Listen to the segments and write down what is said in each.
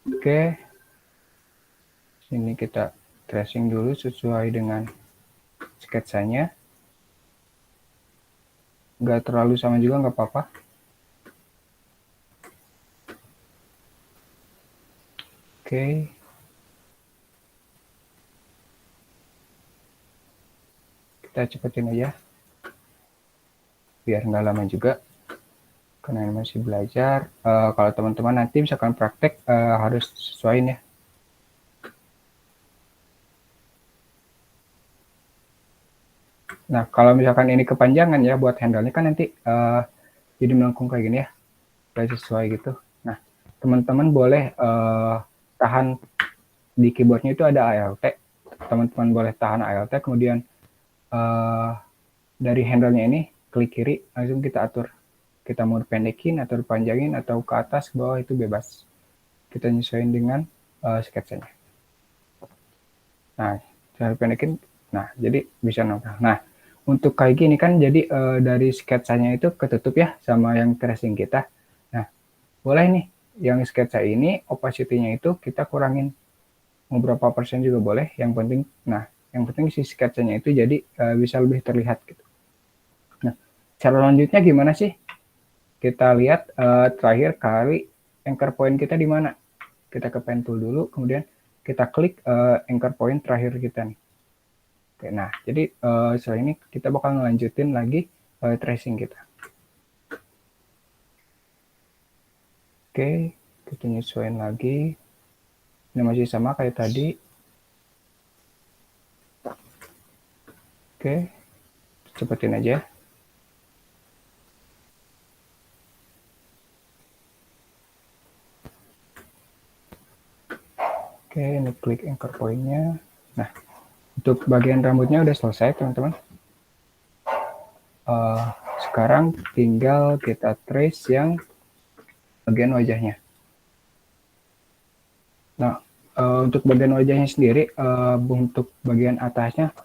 Oke, ini kita tracing dulu sesuai dengan sketsanya. Nggak terlalu sama juga nggak apa-apa. Oke. Kita cepetin aja. Biar nggak lama juga. Karena ini masih belajar. Kalau teman-teman nanti misalkan praktek harus sesuaiin ya. Nah, kalau misalkan ini kepanjangan ya buat handle-nya kan nanti jadi melengkung kayak gini ya. Supaya sesuai gitu. Nah, teman-teman boleh tahan di keyboardnya itu ada ALT. Teman-teman boleh tahan ALT, kemudian dari handle-nya ini klik kiri, langsung kita atur. Kita mau pendekin atau panjangin atau ke atas, ke bawah itu bebas. Kita nyesuaiin dengan sketsanya. Nah, cara pendekin, nah jadi bisa nongkrong. Nah, untuk kayak gini kan jadi dari sketsanya itu ketutup ya sama yang tracing kita. Nah, boleh nih yang sketsa ini opacity-nya itu kita kurangin mau berapa persen juga boleh. Yang penting, nah yang penting si sketsanya itu jadi bisa lebih terlihat gitu. Nah, cara lanjutnya gimana sih? Kita lihat terakhir kali anchor point kita di mana. Kita ke pen tool dulu, kemudian kita klik anchor point terakhir kita nih. Oke, nah jadi setelah ini kita bakal ngelanjutin lagi tracing kita. Oke, kita nyesuaiin lagi. Ini masih sama kayak tadi. Oke, cepetin aja. Oke, ini klik anchor point-nya. Nah, untuk bagian rambutnya udah selesai, teman-teman. Sekarang tinggal kita trace yang bagian wajahnya. Nah, untuk bagian wajahnya sendiri, untuk bagian atasnya,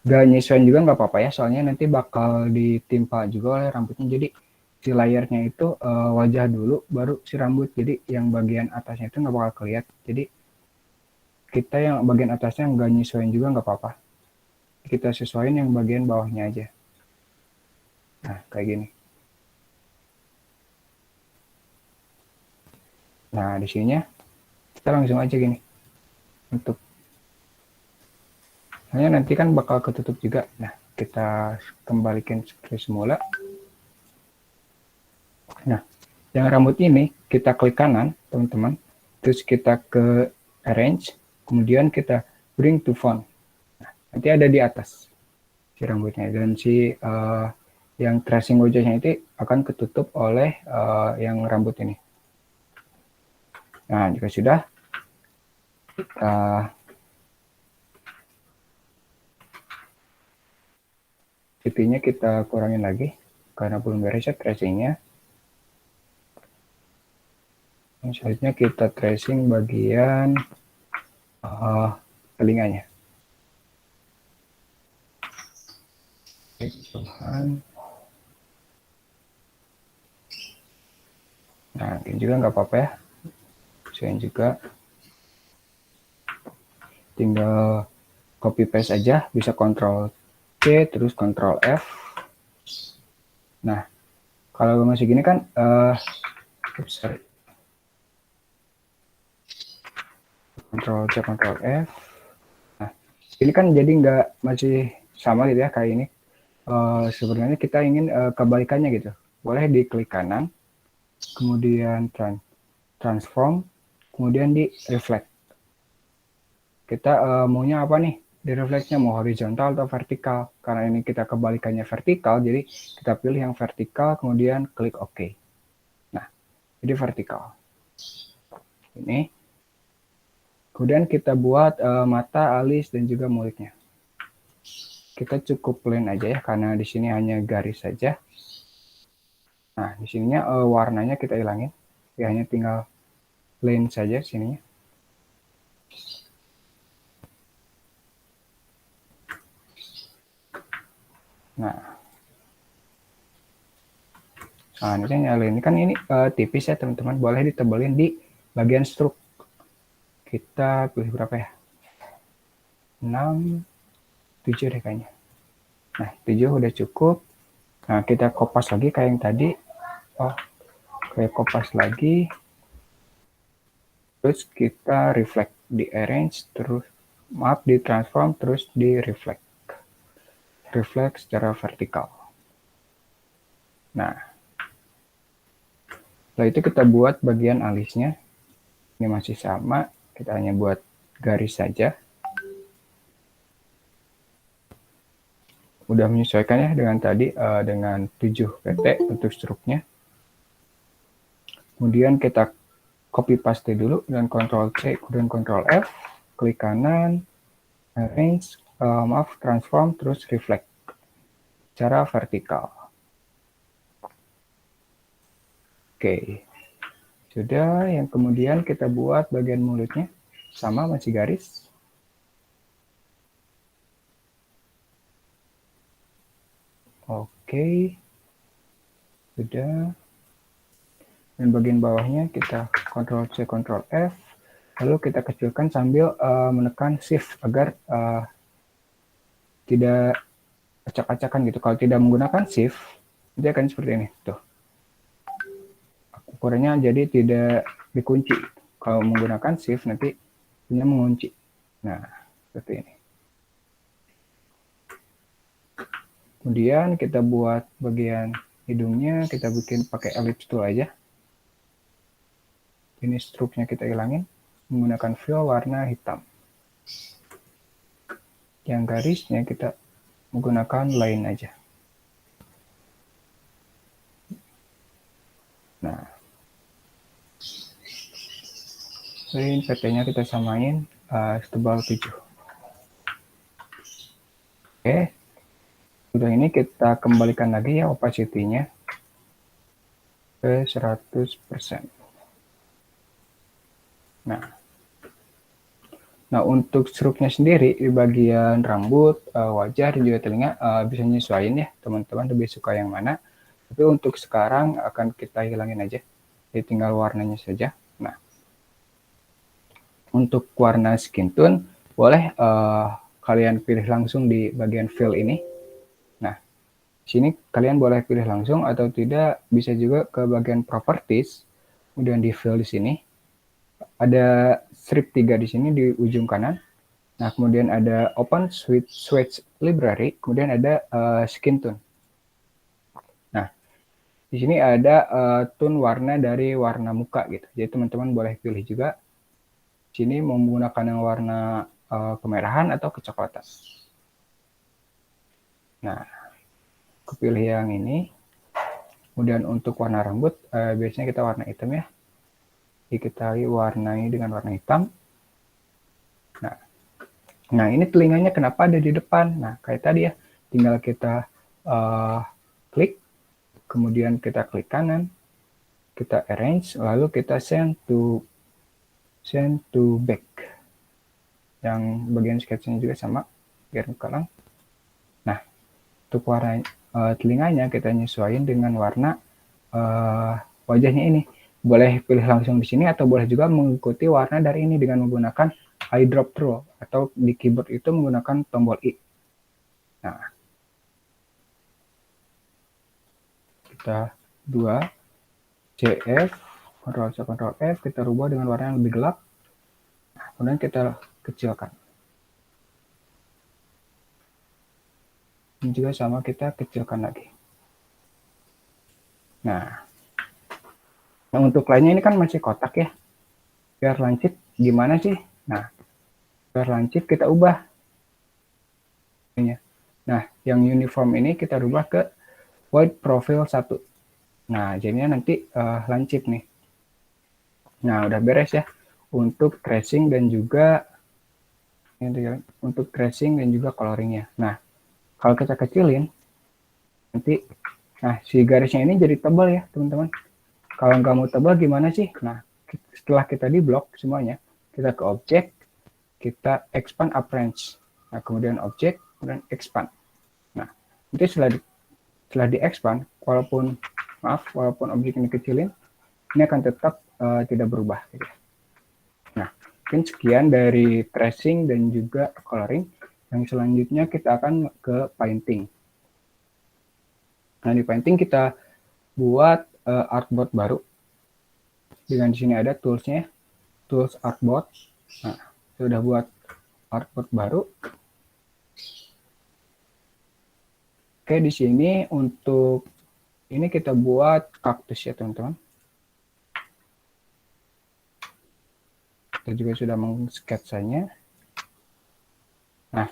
gak nyesuaiin juga nggak apa-apa ya, soalnya nanti bakal ditimpa juga oleh rambutnya. Jadi, si layernya itu wajah dulu, baru si rambut. Jadi, yang bagian atasnya itu nggak bakal kelihatan. Jadi, kita yang bagian atasnya nggak nyesuaiin juga nggak apa-apa. Kita sesuaiin yang bagian bawahnya aja. Nah, kayak gini. Nah, di sininya kita langsung aja gini. Untuk hanya nanti kan bakal ketutup juga. Nah, kita kembalikan seperti semula. Nah, yang rambut ini kita klik kanan, teman-teman. Terus kita ke arrange, kemudian kita bring to font. Nah, nanti ada di atas si rambutnya, dan si yang tracing wajahnya itu akan ketutup oleh yang rambut ini. Nah, jika sudah, kita tipinya kita kurangin lagi karena belum beres ya tracingnya. Selanjutnya kita tracing bagian telinganya. Nah, ini juga nggak apa-apa ya. Saya juga tinggal copy paste aja, bisa Ctrl C terus Ctrl F. Nah, kalau masih gini kan sorry. Ctrl C Ctrl F. Nah, ini kan jadi nggak masih sama gitu ya kayak ini. Sebenarnya kita ingin kebalikannya gitu. Boleh diklik kanan, kemudian transform, kemudian di reflect. Kita maunya apa nih? Di refleksnya mau horizontal atau vertikal. Karena ini kita kebalikannya vertikal, jadi kita pilih yang vertikal, kemudian klik OK. Nah, jadi vertikal. Ini. Kemudian kita buat mata, alis, dan juga mulutnya. Kita cukup plain aja ya, karena di sini hanya garis saja. Nah, di sininya warnanya kita hilangin. Ya, hanya tinggal plain saja sininya. Nah, ini saya nyalain. Ini kan ini tipis ya teman-teman. Boleh ditebelin di bagian stroke. Kita pilih berapa ya? 6, 7 deh kayaknya. Nah, 7 udah cukup. Nah, kita kopas lagi kayak yang tadi. Oh, kayak kopas lagi. Terus kita reflect, di arrange, terus maaf, di transform, terus di reflect. Reflect secara vertikal. Nah, setelah itu kita buat bagian alisnya. Ini masih sama, kita hanya buat garis saja. Udah menyesuaikan ya dengan tadi, dengan 7 PT untuk struknya. Kemudian kita copy paste dulu dan Ctrl C dan Ctrl F, klik kanan, arrange, transform, terus reflect secara vertikal. Oke, sudah. Yang kemudian kita buat bagian mulutnya sama, masih garis. Oke, sudah. Dan bagian bawahnya kita Ctrl C, Ctrl F, lalu kita kecilkan sambil menekan Shift agar tidak acak-acakan gitu. Kalau tidak menggunakan Shift, dia akan seperti ini. Tuh, ukurannya jadi tidak dikunci. Kalau menggunakan Shift nanti dia mengunci. Nah, seperti ini. Kemudian kita buat bagian hidungnya, kita bikin pakai ellipse tool aja. Ini struknya kita hilangin menggunakan fill warna hitam. Yang garisnya kita menggunakan line aja. Nah, line PT-nya kita samain setebal 7. Oke. Udah, ini kita kembalikan lagi ya opacity-nya ke 100%. Nah, untuk struknya sendiri di bagian rambut, wajah, dan juga telinga bisa nyesuaiin ya teman-teman lebih suka yang mana. Tapi untuk sekarang akan kita hilangin aja, jadi tinggal warnanya saja. Nah, untuk warna skin tone boleh kalian pilih langsung di bagian fill ini. Nah, sini kalian boleh pilih langsung atau tidak, bisa juga ke bagian properties, kemudian di fill di sini. Ada strip 3 di sini di ujung kanan. Nah, kemudian ada open switch library, kemudian ada skin tone. Nah, di sini ada tone warna dari warna muka gitu. Jadi teman-teman boleh pilih juga. Sini mau menggunakan yang warna kemerahan atau kecoklatan. Nah, kepilih yang ini. Kemudian untuk warna rambut, biasanya kita warna hitam ya. Jadi kita warnai dengan warna hitam. Nah, ini telinganya kenapa ada di depan? Nah, kayak tadi ya, tinggal kita klik, kemudian kita klik kanan, kita arrange, lalu kita send to back. Yang bagian sketsnya juga sama, biar kalang. Nah, untuk warna telinganya kita nyesuaiin dengan warna wajahnya ini. Boleh pilih langsung di sini atau boleh juga mengikuti warna dari ini dengan menggunakan eyedrop tool atau di keyboard itu menggunakan tombol I. Nah, kita 2 CF, Ctrl C, Ctrl F, kita rubah dengan warna yang lebih gelap. Nah, kemudian kita kecilkan. Ini juga sama, kita kecilkan lagi. Nah, untuk lainnya ini kan masih kotak ya. Biar lancip gimana sih? Nah, biar lancip kita ubah. Nah, yang uniform ini kita rubah ke white profile 1. Nah, jadinya nanti lancip nih. Nah, udah beres ya. Untuk tracing dan juga coloringnya. Nah, kalau kita kecilin, nanti, nah si garisnya ini jadi tebal ya teman-teman. Kalau nggak mau tebal gimana sih? Nah, setelah kita di blok semuanya, kita ke objek, kita expand appearance. Nah, kemudian objek, kemudian expand. Nah, nanti setelah di expand, walaupun objek ini kecilin, ini akan tetap tidak berubah. Gitu. Nah, Mungkin sekian dari tracing dan juga coloring. Yang selanjutnya kita akan ke painting. Nah, di painting kita buat artboard baru. Dengan di sini ada toolsnya, tools artboard. Nah, sudah buat artboard baru. Oke, di sini untuk ini kita buat kaktus ya, teman-teman. Kita juga sudah mengsketsanya. Nah,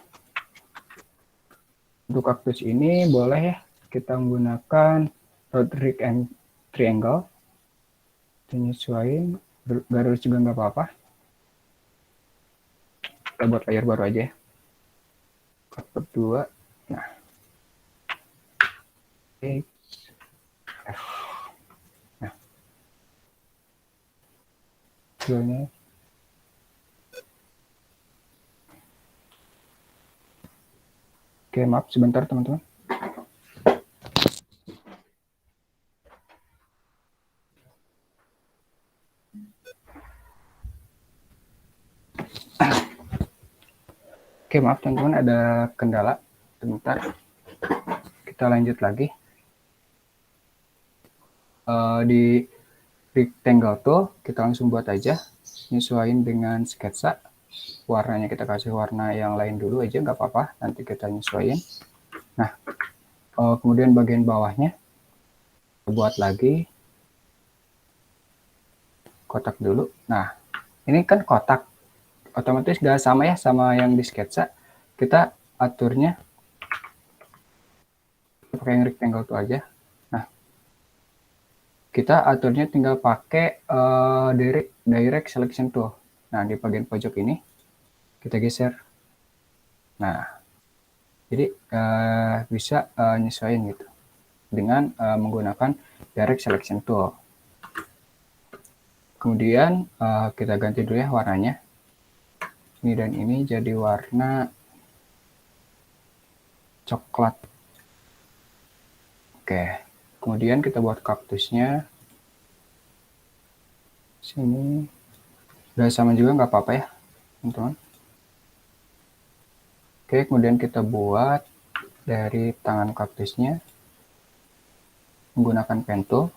untuk kaktus ini boleh ya kita menggunakan Roderick and Triangle. Penyesuaian garis juga nggak apa-apa. Kita buat layer baru aja ya. Cut 2. Nah, nah, hasilnya. Oke, maaf sebentar teman-teman. Oke, maaf teman-teman, ada kendala. Sebentar. Kita lanjut lagi. Di rectangle tool, kita langsung buat aja. Nyesuaiin dengan sketsa. Warnanya kita kasih warna yang lain dulu aja, nggak apa-apa. Nanti kita nyesuaiin. Nah, kemudian bagian bawahnya, kita buat lagi. Kotak dulu. Nah, ini kan kotak. Otomatis nggak sama ya sama yang di sketsa. Kita aturnya pakai yang rectangle itu aja. Nah, kita aturnya tinggal pakai direct selection tool. Nah, di bagian pojok ini kita geser. Nah, jadi bisa nyesuaiin gitu dengan menggunakan direct selection tool. Kemudian kita ganti dulu ya warnanya. Ini dan ini jadi warna coklat. Oke, kemudian kita buat kaktusnya. Sini udah sama juga nggak apa-apa ya, teman-teman. Oke, kemudian kita buat dari tangan kaktusnya menggunakan pen tool.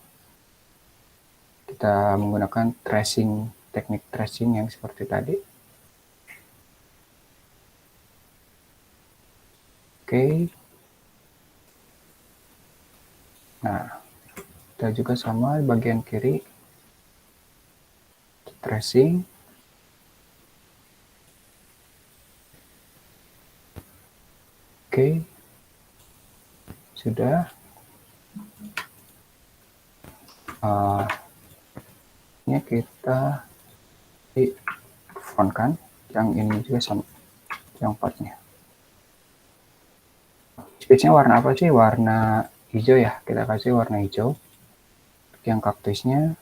Kita menggunakan tracing, teknik tracing yang seperti tadi. Oke. Nah, kita juga sama bagian kiri. Tracing. Oke. Sudah. Ini kita di font kan. Yang ini juga sama. Yang partnya. Space-nya warna apa sih? Warna hijau ya. Kita kasih warna hijau. Yang kaktusnya.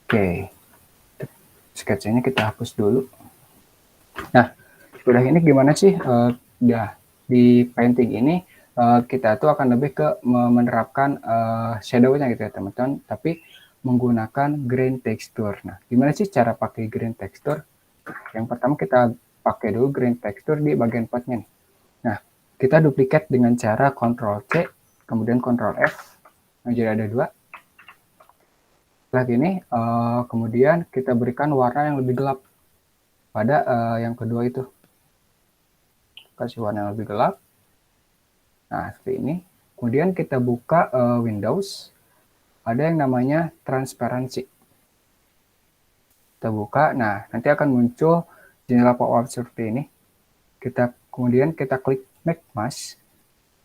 Oke. Sketsanya kita hapus dulu. Nah, sudah ini gimana sih? Di painting ini kita tuh akan lebih ke menerapkan shadow-nya gitu ya teman-teman, tapi menggunakan green texture. Nah, gimana sih cara pakai green texture? Yang pertama kita pakai dulu green texture di bagian partnya nih. Nah, kita duplikat dengan cara Ctrl C, kemudian Ctrl F, nah, jadi ada 2. Setelah ini, kemudian kita berikan warna yang lebih gelap pada yang kedua itu. Kasih warna yang lebih gelap. Nah, seperti ini. Kemudian kita buka Windows. Ada yang namanya transparansi. Kita buka. Nah, nanti akan muncul jendela pop-up seperti ini. Kemudian kita klik Make Mask.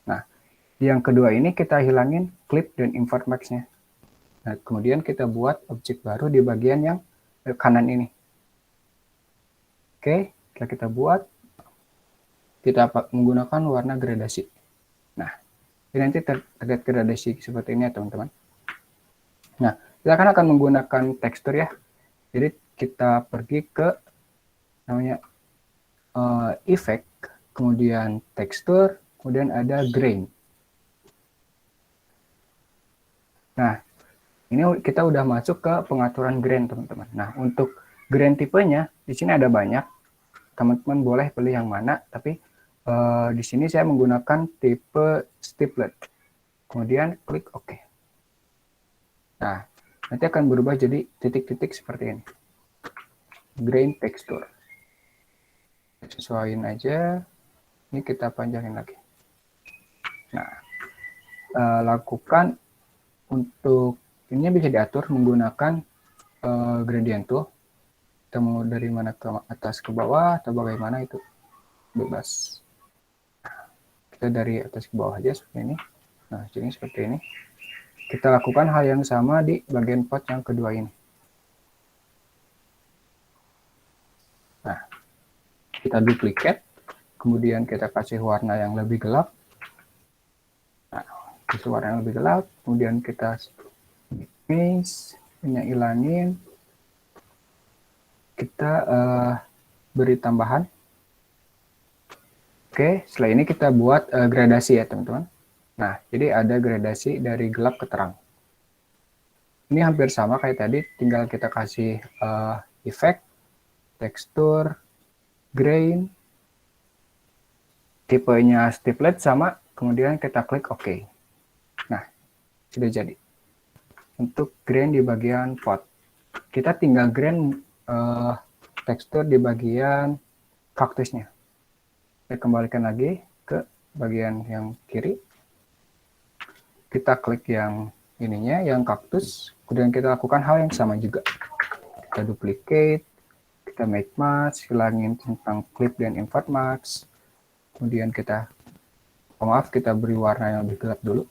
Nah, yang kedua ini kita hilangin clip dan invert mask-nya. Nah, kemudian kita buat objek baru di bagian yang kanan ini. Oke, setelah kita buat, kita menggunakan warna gradasi. Nah, ini nanti terlihat gradasi seperti ini ya teman-teman. Nah, kita akan menggunakan tekstur ya. Jadi kita pergi ke namanya effect, kemudian tekstur, kemudian ada grain. Nah, Ini kita udah masuk ke pengaturan grain, teman-teman. Nah, untuk grain tipenya, di sini ada banyak. Teman-teman boleh pilih yang mana, tapi di sini saya menggunakan tipe stiplet. Kemudian klik OK. Nah, nanti akan berubah jadi titik-titik seperti ini. Grain texture. Sesuaiin aja. Ini kita panjangin lagi. Nah, lakukan untuk ini bisa diatur menggunakan gradient tool. Kita mau dari mana ke atas ke bawah atau bagaimana itu bebas. Kita dari atas ke bawah aja seperti ini. Nah, jadi seperti ini. Kita lakukan hal yang sama di bagian pot yang kedua ini. Nah, kita duplicate, kemudian kita kasih warna yang lebih gelap. Nah, kasih warna yang lebih gelap, kemudian kita mix, ini ilangin. Kita beri tambahan. Oke, setelah ini kita buat gradasi ya teman-teman. Nah, jadi ada gradasi dari gelap ke terang. Ini hampir sama kayak tadi, tinggal kita kasih efek, tekstur, grain, tipenya stiplet sama, kemudian kita klik OK. Nah, sudah jadi. Untuk grain di bagian pot. Kita tinggal grain tekstur di bagian kaktusnya. Kita kembalikan lagi ke bagian yang kiri. Kita klik yang ininya, yang kaktus. Kemudian kita lakukan hal yang sama juga. Kita duplicate, kita make mask, hilangin tentang clip dan invert mask. Kemudian kita, maaf, kita beri warna yang lebih gelap dulu.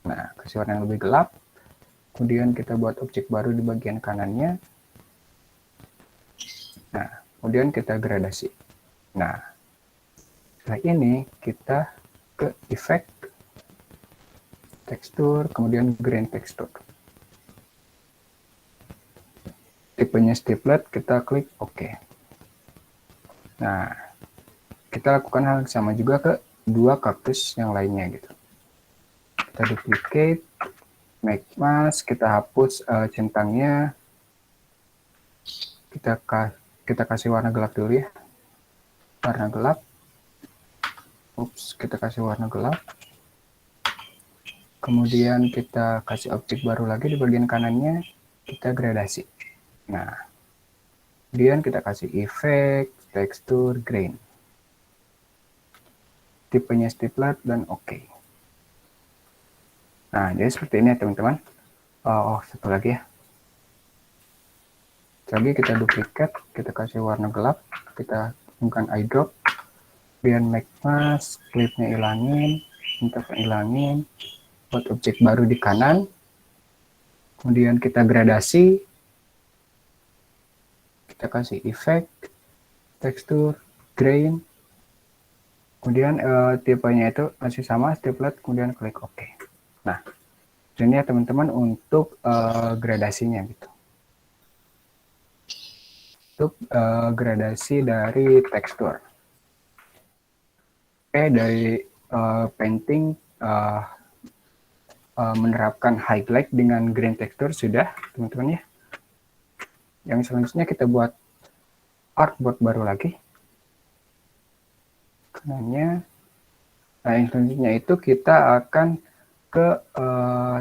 Nah, kasih warna yang lebih gelap. Kemudian kita buat objek baru di bagian kanannya. Nah, kemudian kita gradasi. Nah, setelah ini kita ke efek, tekstur, kemudian grain texture. Tipenya stiplet, kita klik OK. Nah, kita lakukan hal yang sama juga ke dua kaktus yang lainnya gitu. Kita duplicate, make mask, kita hapus centangnya. Kita kasih warna gelap dulu ya. Warna gelap. Ups, kita kasih warna gelap. Kemudian kita kasih objek baru lagi di bagian kanannya. Kita gradasi. Nah, kemudian kita kasih efek, tekstur, grain. Tipenya stiplet dan OK. Nah, jadi seperti ini ya teman-teman. Oh, satu lagi ya. Lagi kita duplicate, kita kasih warna gelap, kita gunakan eyedrop, kemudian make mask, clipnya ilangin, interval ilangin, buat objek baru di kanan, kemudian kita gradasi, kita kasih efek, tekstur, grain, kemudian tipenya itu masih sama, stiplet, kemudian klik OK. Nah, ini ya teman-teman untuk gradasinya gitu. Untuk gradasi dari tekstur. Oke, dari painting menerapkan highlight dengan grain texture sudah, teman-teman ya. Yang selanjutnya kita buat artboard baru lagi. Kanannya. Nah, yang selanjutnya itu kita akan ke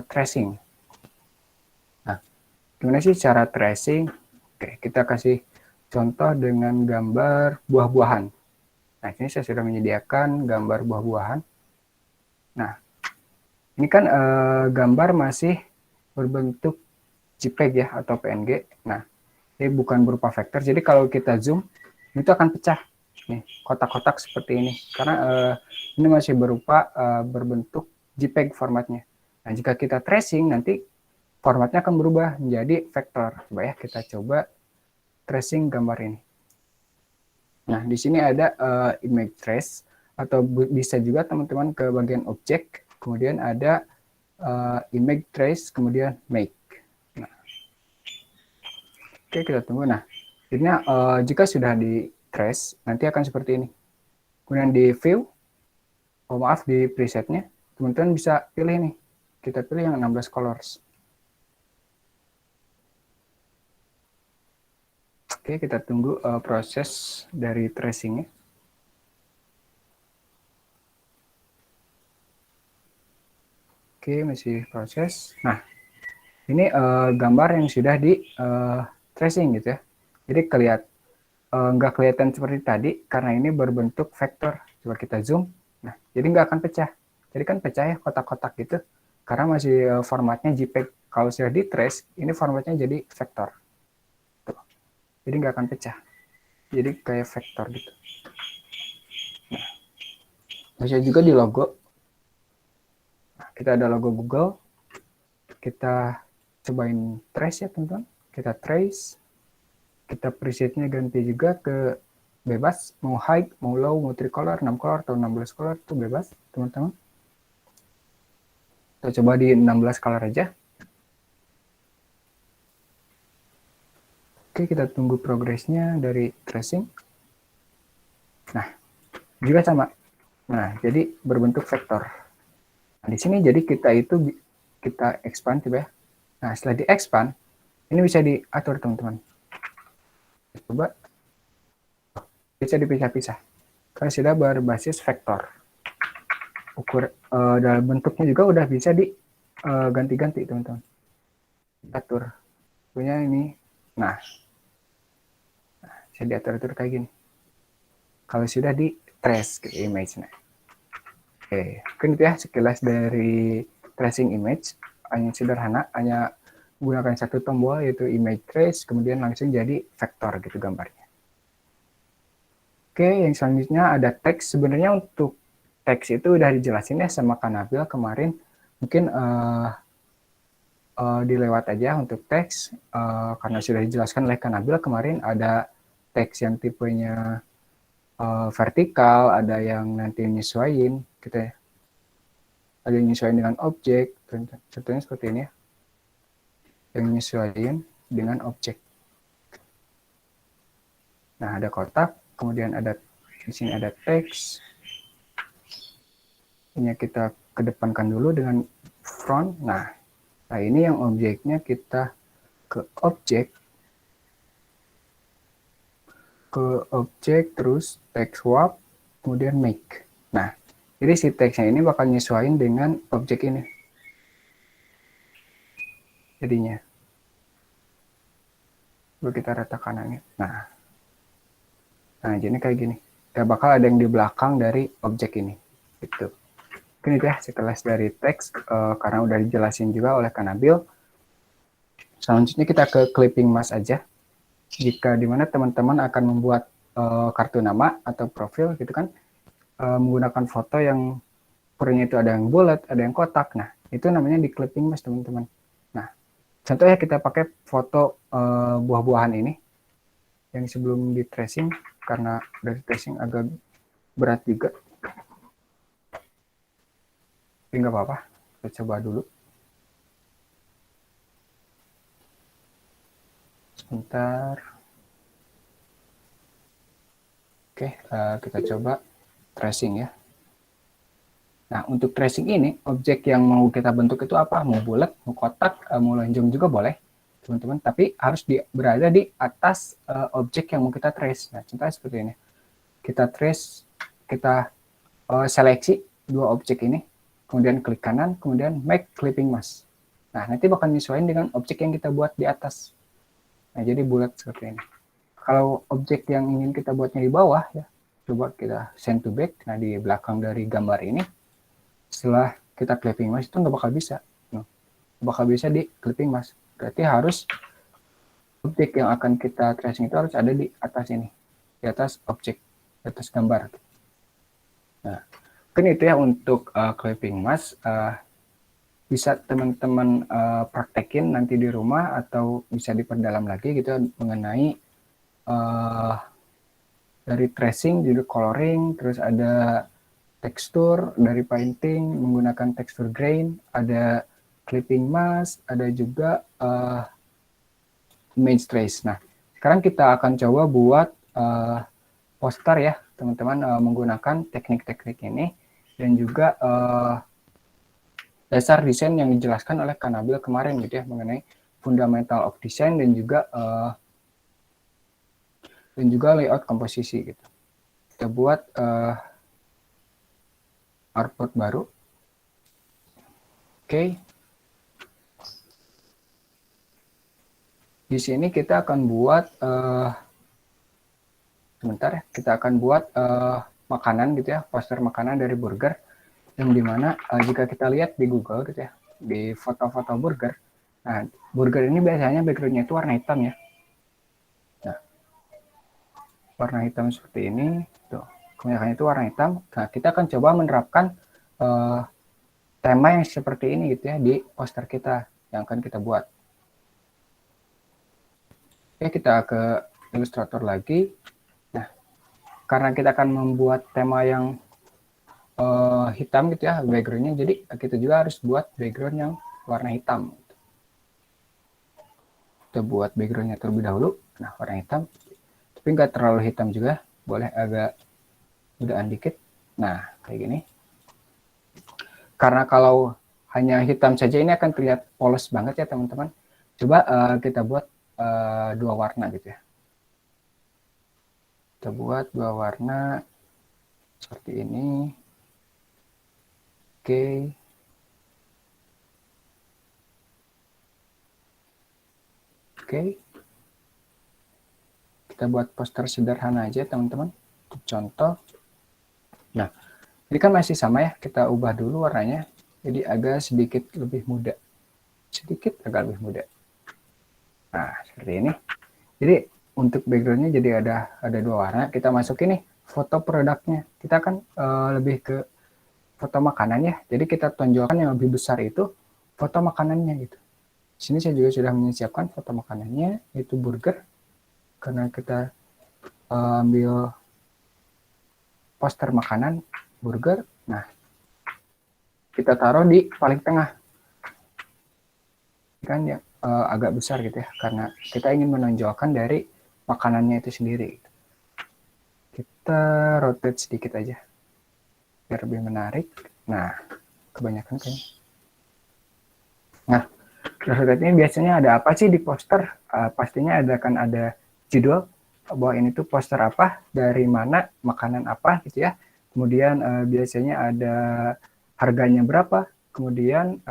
tracing. Nah, gimana sih cara tracing? Oke, kita kasih contoh dengan gambar buah-buahan. Nah, ini saya sudah menyediakan gambar buah-buahan. Nah, ini kan gambar masih berbentuk JPEG ya, atau PNG. Nah, ini bukan berupa vektor. Jadi kalau kita zoom, itu akan pecah. Nih, kotak-kotak seperti ini. Karena ini masih berupa berbentuk JPEG formatnya. Nah, jika kita tracing, nanti formatnya akan berubah menjadi vektor. Coba ya, kita coba tracing gambar ini. Nah, di sini ada image trace, atau bisa juga teman-teman ke bagian objek, kemudian ada image trace, kemudian make. Nah, oke, kita tunggu. Nah, ini jika sudah di trace, nanti akan seperti ini. Kemudian di view, di presetnya, teman-teman bisa pilih nih, Kita pilih yang 16 colors. Oke, kita tunggu proses dari tracingnya. Oke, masih proses. Nah, ini gambar yang sudah di tracing gitu ya. Jadi nggak kelihatan seperti tadi karena ini berbentuk vektor. Coba kita zoom. Nah, jadi nggak akan pecah. Jadi kan pecah ya kotak-kotak gitu. Karena masih formatnya JPEG. Kalau sudah di trace, ini formatnya jadi vektor. Tuh. Jadi nggak akan pecah. Jadi kayak vektor gitu. Nah, bisa juga di logo. Nah, kita ada logo Google. Kita cobain trace ya teman-teman. Kita trace. Kita presetnya ganti juga ke bebas, mau high, mau low, mau tricolor, 6 color atau 16 color itu bebas teman-teman. Kita coba di 16 color aja. Oke, kita tunggu progresnya dari tracing. Nah, juga sama. Nah, jadi berbentuk vektor. Nah, di sini jadi kita expand coba ya. Nah, setelah di expand, ini bisa diatur teman-teman. Coba bisa dipisah-pisah. Karena sudah berbasis vektor. Dalam bentuknya juga udah bisa diganti-ganti teman-teman. Atur. Punya ini. Nah, bisa diatur-atur kayak gini. Kalau sudah di trace ke image-nya. Oke, mungkin itu ya sekilas dari tracing image. Hanya sederhana, hanya gunakan satu tombol yaitu image trace, kemudian langsung jadi vektor gitu gambarnya. Oke, yang selanjutnya ada teks. Sebenarnya untuk teks itu udah dijelasin ya sama Kanabil kemarin. Mungkin dilewat aja untuk teks, karena sudah dijelaskan oleh Kanabil kemarin. Ada teks yang tipenya vertikal, ada yang nanti nyesuaiin gitu ya. Ada yang nyesuaiin dengan objek, contohnya seperti ini ya. Yang nyesuaiin dengan objek. Nah, ada kotak, kemudian ada di sini ada teks. Ini kita kedepankan dulu dengan front. Nah, ini yang objeknya kita ke objek, terus text swap, kemudian make. Nah, jadi si teksnya ini bakal nyesuaiin dengan objek ini. Jadinya. Lalu kita ratakan ini. Nah, jadi kayak gini. Ya bakal ada yang di belakang dari objek ini. Gitu. Mungkin itu ya setelah dari teks, karena udah dijelasin juga oleh Kanabil. Selanjutnya kita ke clipping mask aja. Jika dimana teman-teman akan membuat kartu nama atau profil gitu kan, menggunakan foto yang ukurannya itu ada yang bulat, ada yang kotak. Nah, itu namanya di clipping mask teman-teman. Nah, contohnya kita pakai foto buah-buahan ini yang sebelum di tracing, karena dari tracing agak berat juga. Tapi nggak apa-apa, kita coba dulu. Sebentar. Oke, kita coba tracing ya. Nah, untuk tracing ini, objek yang mau kita bentuk itu apa? Mau bulat, mau kotak, mau lonjong juga boleh, teman-teman. Tapi harus berada di atas objek yang mau kita trace. Nah, contohnya seperti ini. Kita trace, kita seleksi dua objek ini, kemudian klik kanan, kemudian make clipping mask. Nah, nanti bakal menyesuaikan dengan objek yang kita buat di atas. Nah, jadi bulat seperti ini. Kalau objek yang ingin kita buatnya di bawah, ya, coba kita send to back. Nah, di belakang dari gambar ini, setelah kita clipping mask itu nggak bakal bisa. Bakal bisa di clipping mask. Berarti harus objek yang akan kita tracing itu harus ada di atas ini. Di atas objek, di atas gambar. Nah, mungkin itu ya untuk clipping mask. Bisa teman-teman praktekin nanti di rumah atau bisa diperdalam lagi gitu mengenai dari tracing, jadi coloring, terus ada tekstur dari painting menggunakan tekstur grain, ada clipping mask, ada juga image trace. Nah, sekarang kita akan coba buat poster ya teman-teman, menggunakan teknik-teknik ini dan juga dasar desain yang dijelaskan oleh Kanabil kemarin gitu ya, mengenai fundamental of design dan juga layout komposisi gitu. Kita buat artboard baru. Oke. Di sini kita akan buat sebentar ya, kita akan buat makanan gitu ya, poster makanan dari burger, yang dimana jika kita lihat di Google gitu ya, di foto-foto burger, nah burger ini biasanya backgroundnya itu warna hitam ya. Nah, warna hitam seperti ini, tuh, kebanyakan itu warna hitam. Nah, kita akan coba menerapkan tema yang seperti ini gitu ya di poster kita yang akan kita buat. Oke, kita ke Illustrator lagi. Nah, karena kita akan membuat tema yang hitam gitu ya backgroundnya, jadi kita juga harus buat background yang warna hitam. Kita buat backgroundnya terlebih dahulu. Nah, warna hitam, tapi nggak terlalu hitam juga, boleh agak mudaan dikit. Nah, kayak gini. Karena kalau hanya hitam saja ini akan terlihat polos banget ya teman-teman. Coba kita buat dua warna gitu ya. Kita buat dua warna seperti ini. Oke. Oke. Kita buat poster sederhana aja teman-teman. Untuk contoh. Nah, ini kan masih sama ya. Kita ubah dulu warnanya. Jadi agak sedikit lebih muda. Sedikit agak lebih muda. Nah, seperti ini. Jadi untuk backgroundnya jadi ada dua warna. Kita masukin nih foto produknya. Kita kan lebih ke foto makanan ya. Jadi kita tonjolkan yang lebih besar itu foto makanannya gitu. Di sini saya juga sudah menyiapkan foto makanannya, yaitu burger. Karena kita ambil poster makanan burger. Nah, kita taruh di paling tengah. Kan ya agak besar gitu ya, karena kita ingin menonjolkan dari makanannya itu sendiri. Kita rotate sedikit aja biar lebih menarik. Nah, kebanyakan kayaknya. Nah, rotate ini biasanya ada apa sih di poster? Pastinya akan ada judul bahwa ini tuh poster apa, dari mana, makanan apa gitu ya. Kemudian biasanya ada harganya berapa. Kemudian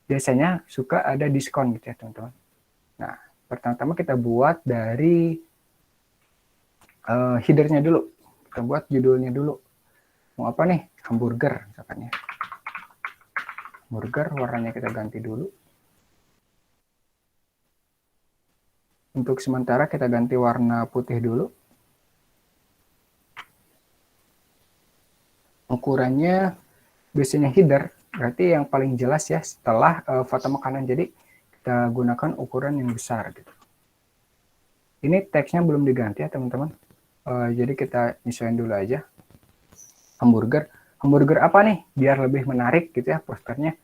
biasanya suka ada diskon gitu ya teman-teman. Nah, pertama-tama kita buat dari headernya dulu. Kita buat judulnya dulu. Mau apa nih? Hamburger misalkan ya. Hamburger, warnanya kita ganti dulu. Untuk sementara kita ganti warna putih dulu. Ukurannya biasanya header, berarti yang paling jelas ya setelah foto makanan. Jadi kita gunakan ukuran yang besar gitu. Ini teksnya belum diganti ya teman-teman. Jadi kita nyesuaiin dulu aja. Hamburger. Hamburger apa nih? Biar lebih menarik gitu ya posternya.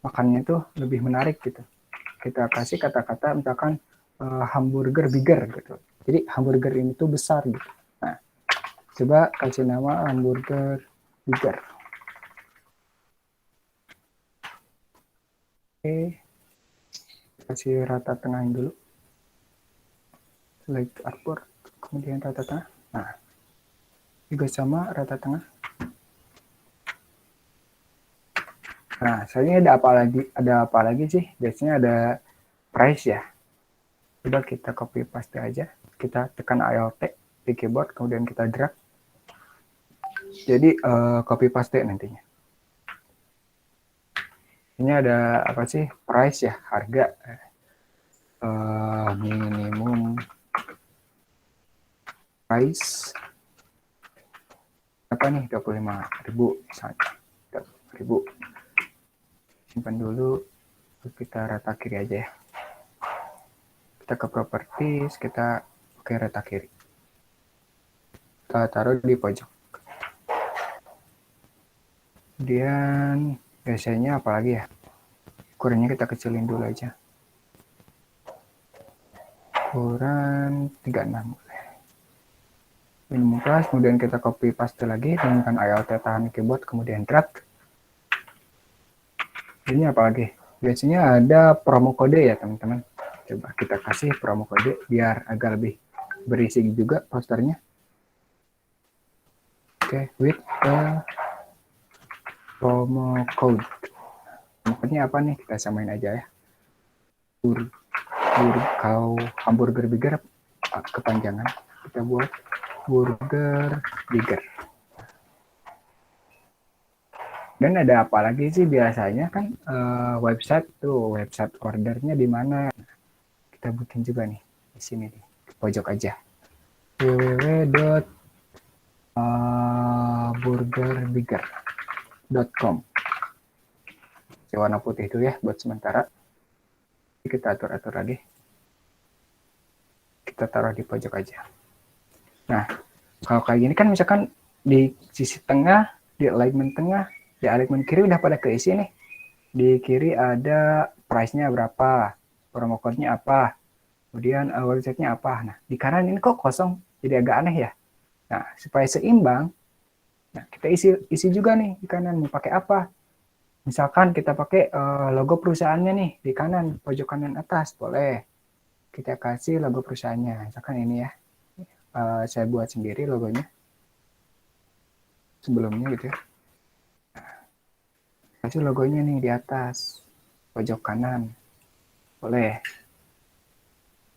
Makannya itu lebih menarik gitu. Kita kasih kata-kata misalkan hamburger bigger gitu. Jadi hamburger ini tuh besar gitu. Nah, coba kasih nama hamburger bigger. Oke, kasih rata tengah dulu. Select artboard, kemudian rata tengah. Nah, juga sama rata tengah. Nah, selanjutnya ada apa lagi sih? Biasanya ada price ya. Coba kita copy paste aja. Kita tekan Alt di keyboard, kemudian kita drag. Jadi copy paste nantinya. Ini ada apa sih? Price ya, harga. Minimum price apa nih? 25.000 misalnya. 25.000. Simpan dulu. Kita rata kiri aja ya. Kita ke properties, kita pakai rata kiri. Kita taruh di pojok. Kemudian biasanya apalagi ya? Ukurannya kita kecilin dulu aja. Ukuran 36 boleh. Minimum price, kemudian kita copy paste lagi, menggunakan Alt tahan keyboard, kemudian drag. Ini apalagi? Biasanya ada promo kode ya teman-teman. Coba kita kasih promo kode biar agak lebih berisi juga posternya. Oke, with the promo code. Promo code-nya apa nih? Kita samain aja ya. Kalau hamburger bigger kepanjangan, kita buat burger bigger. Dan ada apa lagi sih biasanya kan website ordernya di mana? Kita bikin juga nih di sini nih, di pojok aja. www.burgerbigger.com. Warna putih itu ya buat sementara. Kita atur-atur lagi. Kita taruh di pojok aja. Nah, kalau kayak gini kan misalkan di sisi tengah, di alignment tengah, di alignment kiri udah pada keisi nih. Di kiri ada price-nya berapa, promo code-nya apa, kemudian website-nya apa. Nah, di kanan ini kok kosong, jadi agak aneh ya. Nah, supaya seimbang, nah kita isi juga nih di kanan mau pakai apa. Misalkan kita pakai logo perusahaannya nih di kanan, pojok kanan atas, boleh. Kita kasih logo perusahaannya, misalkan ini ya. Saya buat sendiri logonya. Sebelumnya gitu ya. Kasih logonya nih di atas, pojok kanan. Boleh.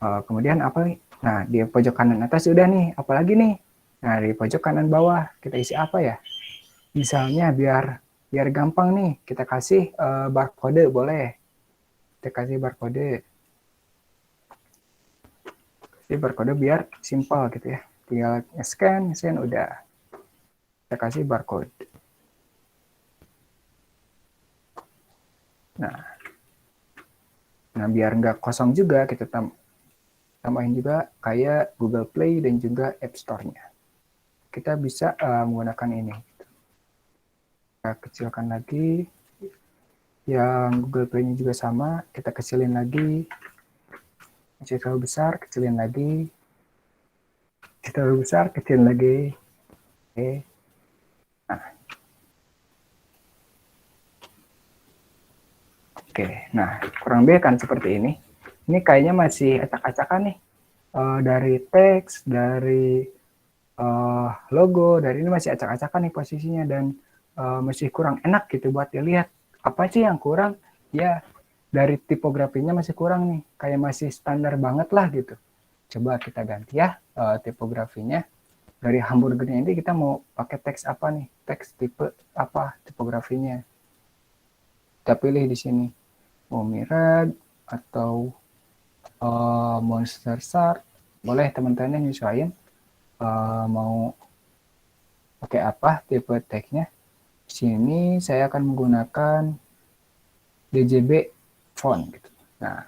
Kemudian apa nih? Nah, di pojok kanan atas udah nih, apalagi nih? Nah, di pojok kanan bawah kita isi apa ya? Misalnya biar gampang nih, kita kasih barcode boleh. Kita kasih barcode. Kasih barcode biar simpel gitu ya. Tinggal scan udah. Kita kasih barcode. Nah biar nggak kosong juga, kita tambahin juga kayak Google Play dan juga App Store-nya. Kita bisa menggunakan ini. Kita kecilkan lagi. Yang Google Play-nya juga sama, kita kecilin lagi. Masih terlalu besar, kecilin lagi. Masih terlalu besar, kecilin lagi. Oke. Nah, kurang lebih kan seperti ini. Ini kayaknya masih acak-acakan nih. Dari teks, dari logo, dari ini masih acak-acakan nih posisinya dan masih kurang enak gitu buat dilihat. Apa sih yang kurang? Ya, dari tipografinya masih kurang nih. Kayak masih standar banget lah gitu. Coba kita ganti ya tipografinya. Dari hamburgernya ini kita mau pakai teks apa nih? Teks tipe apa tipografinya? Kita pilih di sini. Mau Mirad atau Monster Shark. Boleh teman-teman nyesuaiin mau pakai apa tipe tagnya. Di sini saya akan menggunakan DJB font. Gitu. Nah,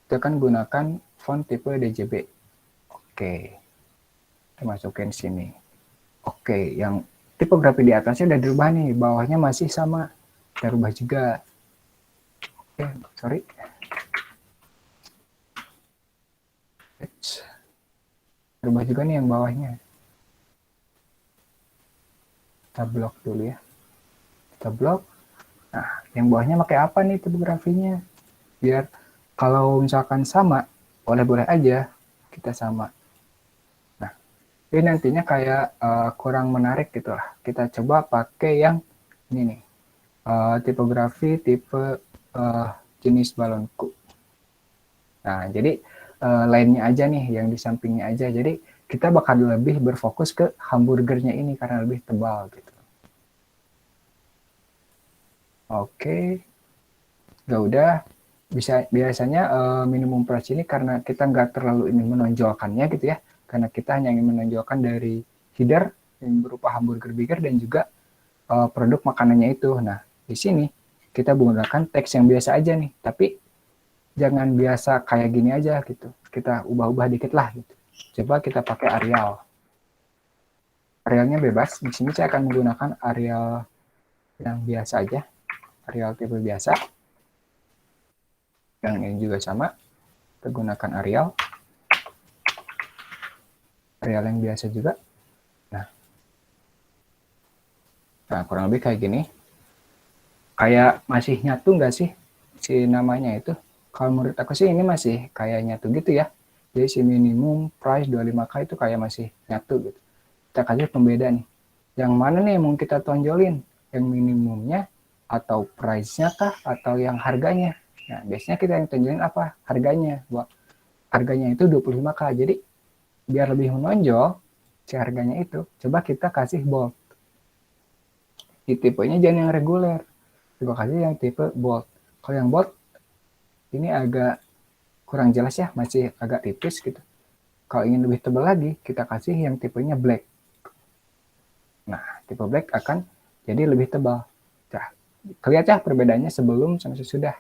kita akan gunakan font tipe DJB. Oke, kita masukin sini. Oke, yang tipografi di atasnya udah dirubah nih, bawahnya masih sama. Kita rubah juga. Oke, sorry. Rubah juga nih yang bawahnya. Kita blok dulu ya. Kita blok. Nah, yang bawahnya pakai apa nih tipografinya? Biar kalau misalkan sama, boleh-boleh aja kita sama. Nah, ini nantinya kayak kurang menarik gitu lah. Kita coba pakai yang ini nih. Tipografi tipe jenis balonku. Nah, jadi lainnya aja nih, yang di sampingnya aja. Jadi kita bakal lebih berfokus ke hamburgernya ini karena lebih tebal gitu. Oke, ya udah. Biasanya minimum price ini karena kita nggak terlalu ingin menonjolkannya gitu ya. Karena kita hanya ingin menonjolkan dari header yang berupa hamburger bigger dan juga produk makanannya itu. Nah, di sini kita menggunakan teks yang biasa aja nih. Tapi jangan biasa kayak gini aja gitu. Kita ubah-ubah dikit lah gitu. Coba kita pakai Arial. Arialnya bebas. Di sini saya akan menggunakan Arial yang biasa aja. Arial tipe biasa. Yang ini juga sama. Kita gunakan Arial. Arial yang biasa juga. Nah, kurang lebih kayak gini. kayak masih nyatu nggak sih si namanya itu? Kalau menurut aku sih ini masih kayak nyatu gitu ya. Jadi si minimum price 25K itu kayak masih nyatu gitu. Kita kasih pembeda nih. Yang mana nih yang mau kita tonjolin? Yang minimumnya atau price-nya kah atau yang harganya? Nah, biasanya kita yang tonjolin apa? Harganya. Wah, harganya itu 25K. Jadi biar lebih menonjol si harganya itu, coba kita kasih bold. Di tipenya jangan yang reguler. Coba kasih yang tipe bold. Kalau yang bold ini agak kurang jelas ya, masih agak tipis gitu. Kalau ingin lebih tebal lagi, kita kasih yang tipenya black. Nah, tipe black akan jadi lebih tebal. Nah, kelihatan ya perbedaannya sebelum sama sesudah.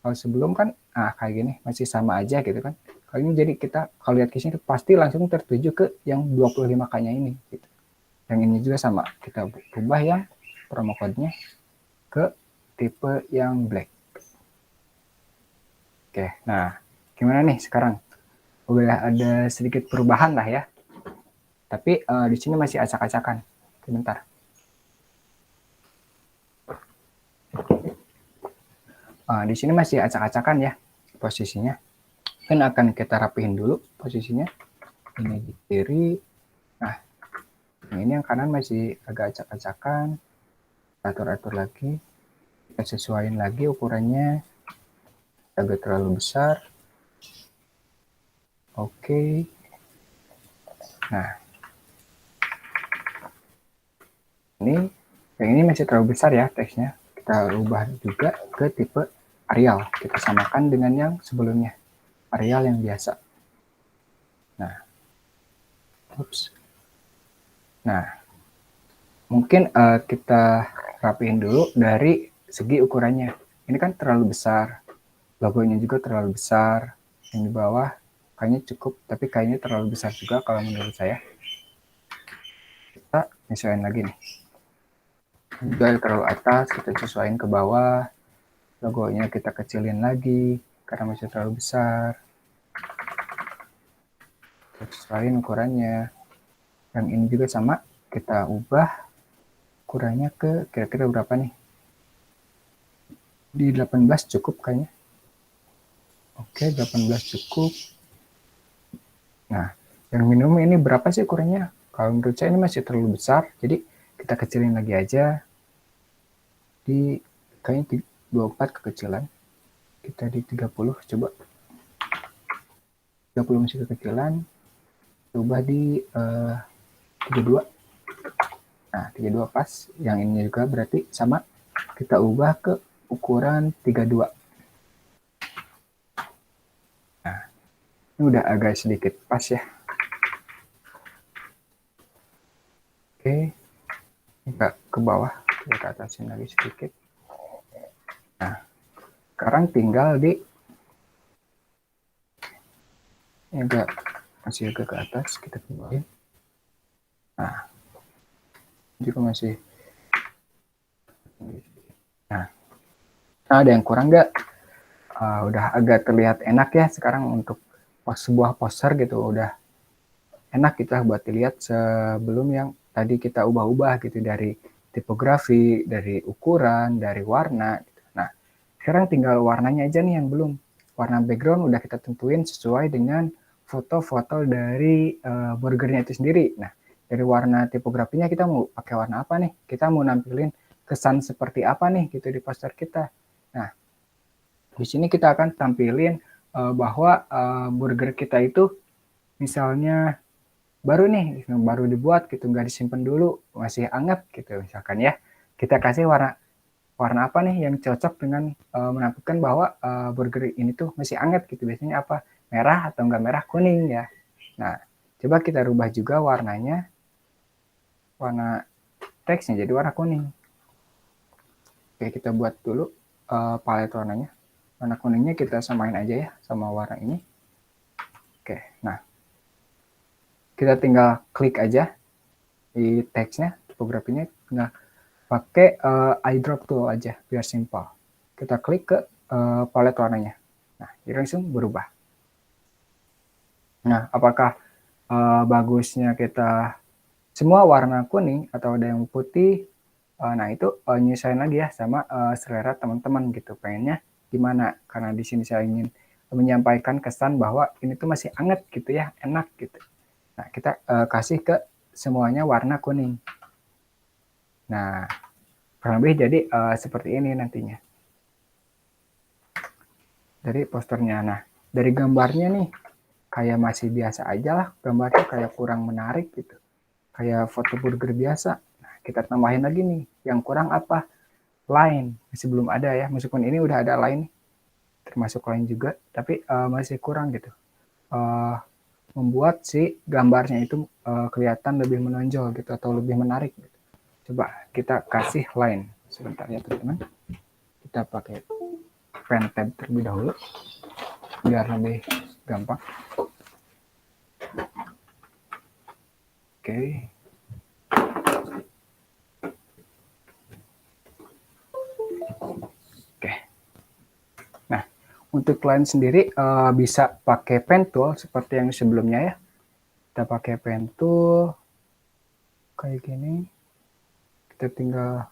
Kalau sebelum kan, kayak gini, masih sama aja gitu kan. Kalau ini jadi kita, kalau lihat ke sini pasti langsung tertuju ke yang 25K-nya ini. Gitu. Yang ini juga sama, kita ubah yang promo code-nya ke tipe yang black. Oke, nah gimana nih sekarang? Udah ada sedikit perubahan lah ya. Tapi di sini masih acak-acakan. Sebentar. Di sini masih acak-acakan ya posisinya. Kan akan kita rapihin dulu posisinya. Ini di kiri. Nah, ini yang kanan masih agak acak-acakan. Atur-atur lagi. Kita sesuaiin lagi ukurannya. Agak terlalu besar. Oke. Nah, yang ini masih terlalu besar ya teksnya. Kita ubah juga ke tipe Arial. Kita samakan dengan yang sebelumnya. Arial yang biasa. Nah, Nah, mungkin kita rapiin dulu dari segi ukurannya. Ini kan terlalu besar. Logonya juga terlalu besar. Yang di bawah kayaknya cukup, tapi kayaknya terlalu besar juga kalau menurut saya. Kita nyesuaiin lagi nih. Juga terlalu atas, kita sesuaiin ke bawah. Logonya kita kecilin lagi karena masih terlalu besar. Kita sesuaiin ukurannya. Yang ini juga sama, kita ubah ukurannya ke kira-kira berapa nih? Di 18 cukup kayaknya. Oke, 18 cukup. Nah, yang minimum ini berapa sih ukurannya? Kalau menurut saya ini masih terlalu besar, jadi kita kecilin lagi aja. Di kayaknya 24 kekecilan. Kita di 30 coba. 30 masih kekecilan. Coba di 32. Nah, 32 pas. Yang ini juga berarti sama. Kita ubah ke ukuran 32. Nah, ini udah agak sedikit pas ya. Oke, agak ke bawah. Kita atasin lagi sedikit. Nah, sekarang tinggal di ini masih agak ke atas, kita kebawain. Nah, juga masih. Nah, ada yang kurang nggak? Udah agak terlihat enak ya sekarang untuk sebuah poster gitu, udah enak kita buat dilihat sebelum yang tadi kita ubah-ubah gitu dari tipografi, dari ukuran, dari warna. Gitu. Nah, sekarang tinggal warnanya aja nih yang belum. Warna background udah kita tentuin sesuai dengan foto-foto dari burgernya itu sendiri. Nah, dari warna tipografinya kita mau pakai warna apa nih? Kita mau nampilin kesan seperti apa nih gitu di poster kita. Nah, di sini kita akan tampilin bahwa burger kita itu misalnya baru nih, baru dibuat gitu, nggak disimpan dulu, masih anget gitu misalkan ya. Kita kasih warna apa nih yang cocok dengan menampilkan bahwa burger ini tuh masih anget gitu. Biasanya apa? Merah atau enggak merah, kuning ya. Nah, coba kita rubah juga warnanya, warna teksnya jadi warna kuning. Oke, kita buat dulu palet warnanya. Warna kuningnya kita samain aja ya sama warna ini. Oke, nah kita tinggal klik aja di teksnya, tipografinya, tinggal pakai eyedrop tool aja biar simpel. Kita klik ke palet warnanya. Nah, jadi langsung berubah. Nah, apakah bagusnya kita semua warna kuning atau ada yang putih Nah itu nyesuaiin lagi ya sama selera teman-teman gitu, pengennya gimana, karena di sini saya ingin menyampaikan kesan bahwa ini tuh masih anget gitu ya, enak gitu. Nah kita kasih ke semuanya warna kuning. Nah kurang lebih jadi seperti ini nantinya dari posternya. Nah dari gambarnya nih kayak masih biasa aja lah, gambarnya kayak kurang menarik gitu, kayak foto burger biasa. Nah kita tambahin lagi nih, yang kurang apa? Line masih belum ada ya, meskipun ini udah ada line termasuk line juga, tapi masih kurang gitu, membuat si gambarnya itu kelihatan lebih menonjol gitu atau lebih menarik gitu. Coba kita kasih line sebentar ya teman-teman, kita pakai pen tab terlebih dahulu biar lebih gampang. Oke. Oke. Nah, untuk line sendiri bisa pakai pen tool seperti yang sebelumnya ya. Kita pakai pen tool kayak gini. Kita tinggal,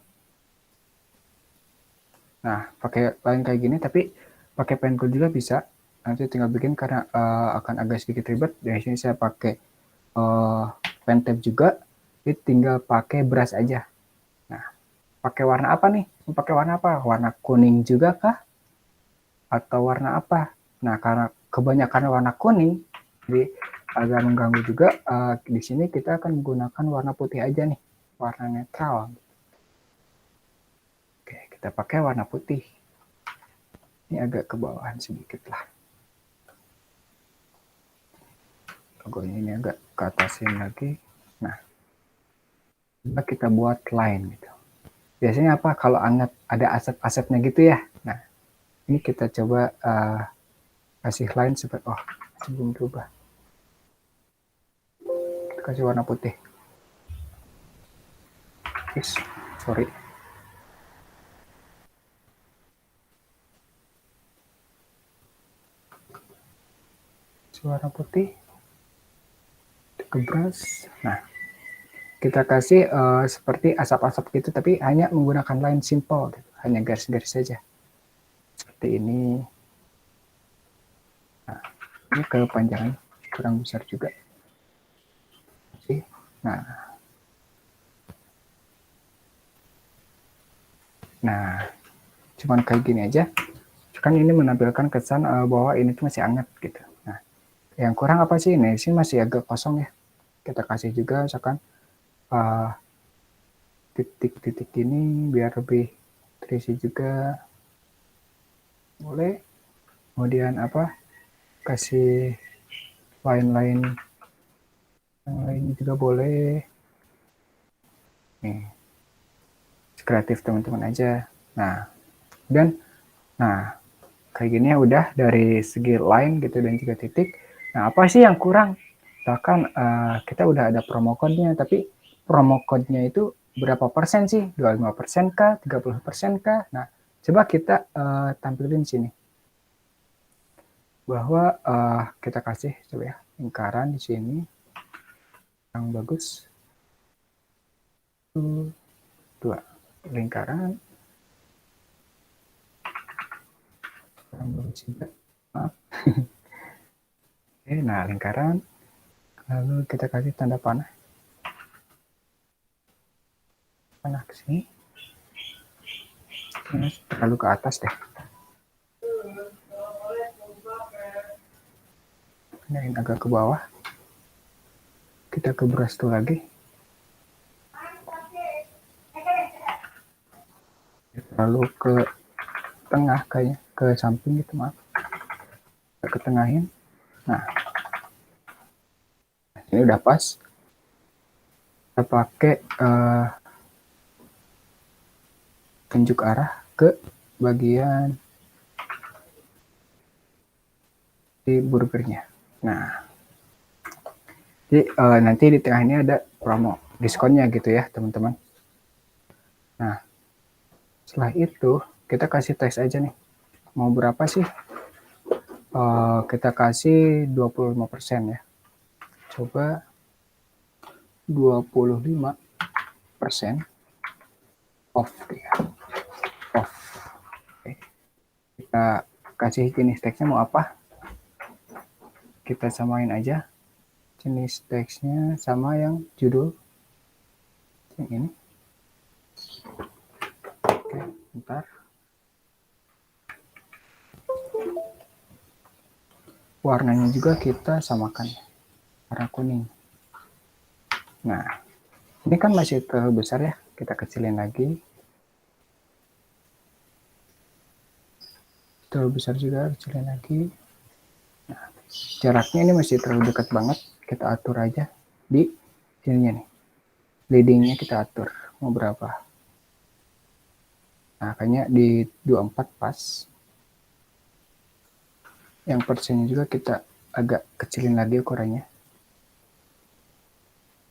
nah pakai line kayak gini, tapi pakai pen tool juga bisa. Nanti tinggal bikin karena akan agak sedikit ribet. Dari sini saya pakai pen tab juga. Jadi tinggal pakai brush aja. Nah, pakai warna apa nih? Pakai warna apa? Warna kuning juga kah? Atau warna apa? Nah, karena kebanyakan warna kuning, jadi agak mengganggu juga. Di sini kita akan menggunakan warna putih aja nih, warna netral. Oke, kita pakai warna putih. Ini agak ke bawahan sedikit lah. Logonya ini agak ke atasin lagi. Nah, coba kita buat line gitu. Biasanya apa? Kalau ada aset-asetnya gitu ya. Nah, ini kita coba kasih line seperti, oh, sebelum berubah. Kita kasih warna putih. Sorry. Warna putih. Ke brush. Nah, kita kasih seperti asap-asap gitu, tapi hanya menggunakan line simple, gitu. Hanya garis-garis saja. Seperti ini. Nah, ini kepanjangan kurang besar juga. Nah, cuman kayak gini aja. Kan ini menampilkan kesan bahwa ini tuh masih hangat gitu. Nah, yang kurang apa sih? Nah, sini masih agak kosong ya. Kita kasih juga misalkan titik-titik ini biar lebih terisi juga. Boleh. Kemudian apa? Kasih line-line yang lain juga boleh. Nih, kreatif teman-teman aja. Nah, dan kayak gini ya udah dari segi line gitu dan juga titik. Nah, apa sih yang kurang? Misalkan kita udah ada promo code-nya, tapi promo code-nya itu berapa persen sih? 25% kah? 30% kah? Nah, coba kita tampilin sini. Bahwa kita kasih coba ya lingkaran di sini yang bagus. 2 lingkaran. Yang bagus juga. Maaf. Oke, nah lingkaran. Lalu kita kasih tanda panah. Panah ke sini. Ini terlalu ke atas deh. Ini agak ke bawah. Kita ke brush tool lagi. Lalu ke tengah kayaknya, ke samping gitu, maaf. Ke tengahin. Nah, ini udah pas. Kita pakai tunjuk arah ke bagian di burgernya. Nah, jadi nanti di tengah ini ada promo diskonnya gitu ya teman-teman. Nah, setelah itu kita kasih teks aja nih. Mau berapa sih? Kita kasih 25% ya. Coba 25%. off ya, off. Oke. Kita kasih jenis teksnya mau apa, kita samain aja jenis teksnya sama yang judul yang ini. Oke, bentar. Warnanya juga kita samakan warna kuning. Nah, ini kan masih terlalu besar ya, kita kecilin lagi. Terlalu besar juga, kecilin lagi. Nah, jaraknya ini masih terlalu dekat banget, kita atur aja di sininya nih. Leadingnya kita atur mau berapa. Nah, kayaknya di 24 pas. Yang persennya juga kita agak kecilin lagi ukurannya.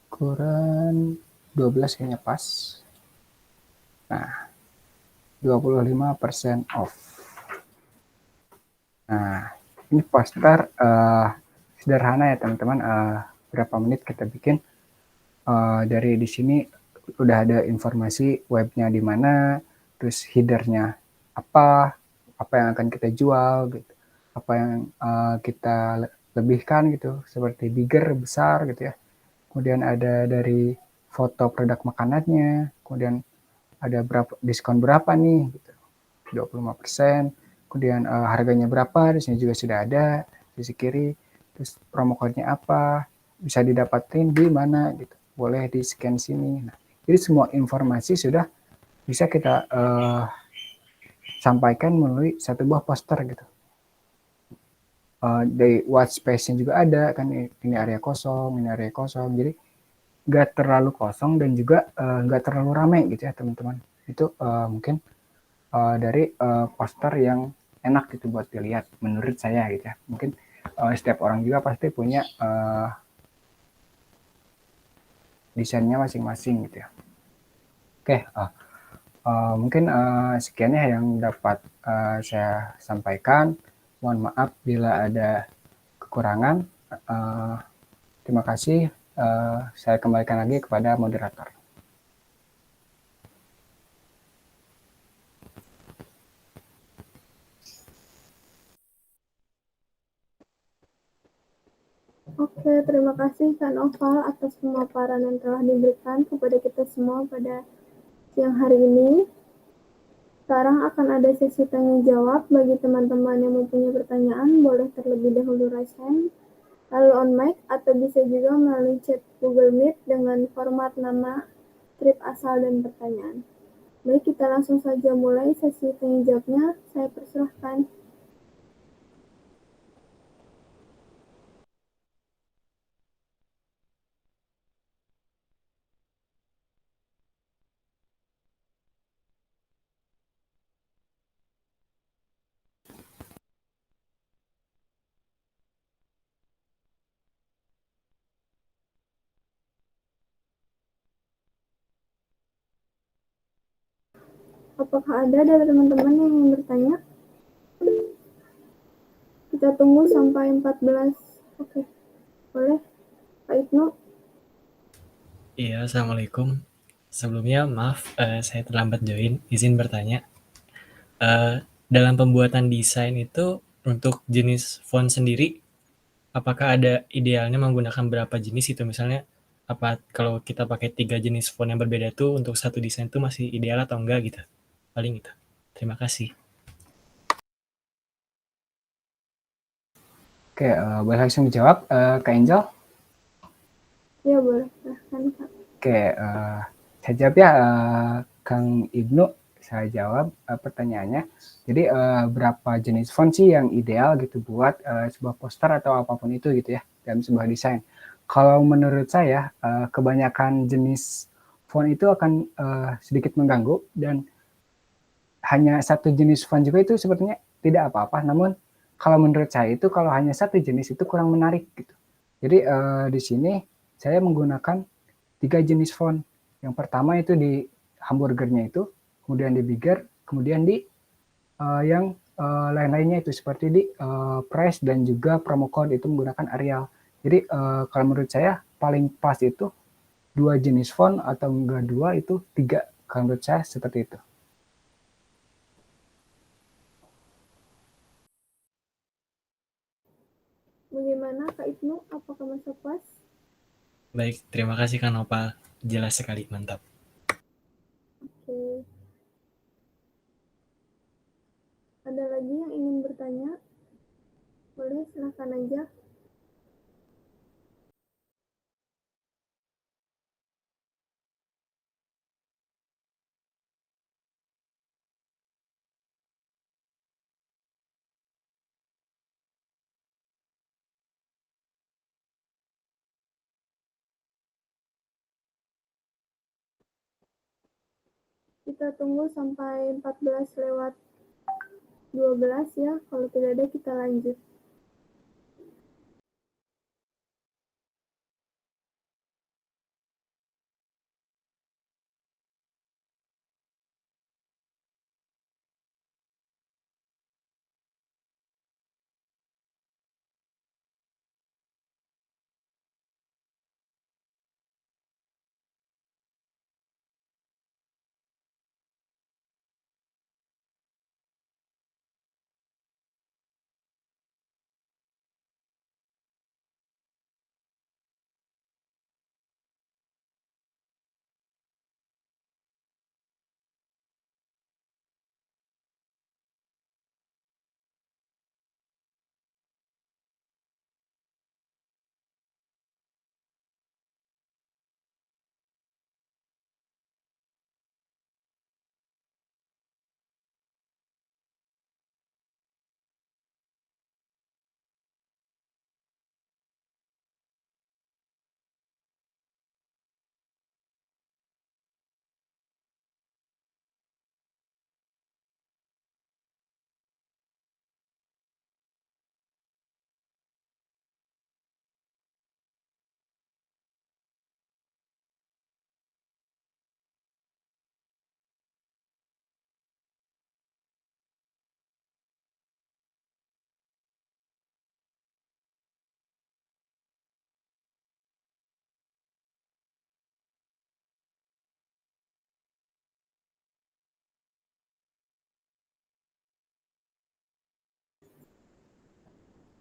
Ukuran 12 kayaknya pas. Nah, 25% off. Nah, ini poster sederhana ya teman-teman. Berapa menit kita bikin. Dari di sini udah ada informasi webnya di mana, terus headernya apa yang akan kita jual, gitu, apa yang kita lebihkan gitu, seperti bigger, besar gitu ya. Kemudian ada dari foto produk makanannya, kemudian ada berapa diskon berapa nih, gitu, 25%. Kemudian harganya berapa, di sini juga sudah ada di sisi kiri. Terus promo code-nya apa, bisa didapatin di mana gitu. Boleh di scan sini. Nah, jadi semua informasi sudah bisa kita sampaikan melalui satu buah poster gitu. Dari white space-nya juga ada kan, ini area kosong, ini area kosong. Jadi nggak terlalu kosong dan juga nggak terlalu ramai gitu ya teman-teman. Itu mungkin dari poster yang enak gitu buat dilihat menurut saya gitu ya. Mungkin setiap orang juga pasti punya desainnya masing-masing gitu ya. Oke, mungkin sekian ya yang dapat saya sampaikan. Mohon maaf bila ada kekurangan. Terima kasih. Saya kembalikan lagi kepada moderator. Oke, terima kasih Kak Noval atas pemaparan yang telah diberikan kepada kita semua pada siang hari ini. Sekarang akan ada sesi tanya jawab. Bagi teman-teman yang mempunyai pertanyaan, boleh terlebih dahulu raise hand, lalu on mic, atau bisa juga melalui chat Google Meet dengan format nama, trip asal, dan pertanyaan. Baik, kita langsung saja mulai sesi tanya jawabnya. Saya persilahkan. Apakah ada dari teman-teman yang ingin bertanya? Kita tunggu sampai 14. Oke, boleh Pak Ibnu. Iya, Assalamualaikum. Sebelumnya maaf, saya terlambat join, izin bertanya. Dalam pembuatan desain itu, untuk jenis font sendiri, apakah ada idealnya menggunakan berapa jenis itu? Misalnya, apa kalau kita pakai 3 jenis font yang berbeda tuh, untuk satu desain itu masih ideal atau enggak gitu? Paling itu. Terima kasih. Oke, boleh langsung dijawab, Kak Angel? Ya, boleh. Silahkan, Kak. Oke, saya jawab ya, Kang Ibnu. Saya jawab pertanyaannya. Jadi berapa jenis font sih yang ideal gitu buat sebuah poster atau apapun itu gitu ya dalam sebuah desain. Kalau menurut saya kebanyakan jenis font itu akan sedikit mengganggu dan hanya satu jenis font juga itu sepertinya tidak apa-apa. Namun kalau menurut saya itu kalau hanya satu jenis itu kurang menarik gitu. Jadi di sini saya menggunakan 3 jenis font. Yang pertama itu di hamburgernya itu, kemudian di bigger, kemudian di yang lain-lainnya itu seperti di price dan juga promo code itu menggunakan Arial. Jadi kalau menurut saya paling pas itu 2 jenis font atau enggak 2 itu 3 Kalau menurut saya seperti itu. Bagaimana Kak Ibnu? Apakah masih puas? Baik, terima kasih Kak Nopal. Jelas sekali, mantap. Oke. Ada lagi yang ingin bertanya? Boleh, silakan aja. Kita tunggu sampai 14:12 ya. Kalau tidak ada, kita lanjut.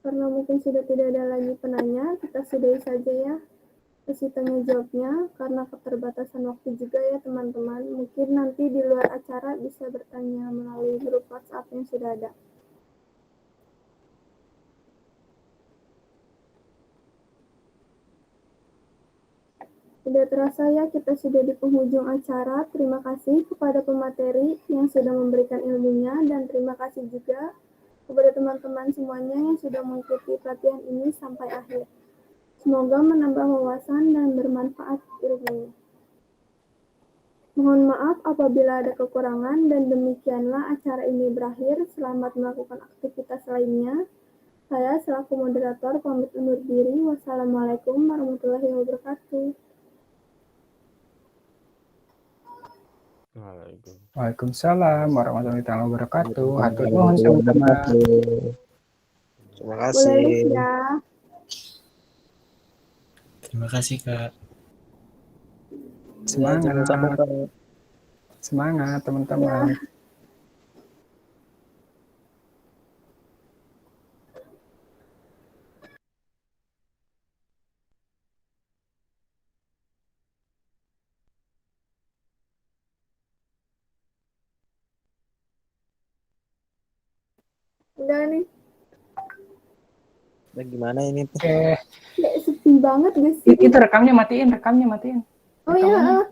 Karena mungkin sudah tidak ada lagi penanya, kita sudahi saja ya sesi tanya jawabnya, karena keterbatasan waktu juga ya teman-teman. Mungkin nanti di luar acara bisa bertanya melalui grup WhatsApp yang sudah ada. Tidak terasa ya, kita sudah di penghujung acara. Terima kasih kepada pemateri yang sudah memberikan ilmunya, dan terima kasih juga kepada teman-teman semuanya yang sudah mengikuti pelatihan ini sampai akhir. Semoga menambah wawasan dan bermanfaat ilmunya. Mohon maaf apabila ada kekurangan, dan demikianlah acara ini berakhir. Selamat melakukan aktivitas lainnya. Saya selaku moderator pamit undur diri. Wassalamualaikum warahmatullahi wabarakatuh. Waalaikumsalam warahmatullahi wabarakatuh. Hatur nuhun sama-sama. Terima Boleh kasih. ya. Terima kasih Kak. Ya, jangan sampai Semangat. Semangat teman-teman. Ya. Udah nih. Nah, gimana ini tuh? Oke. Kayak sepi banget guys sih. Itu rekamnya matiin. Oh iya.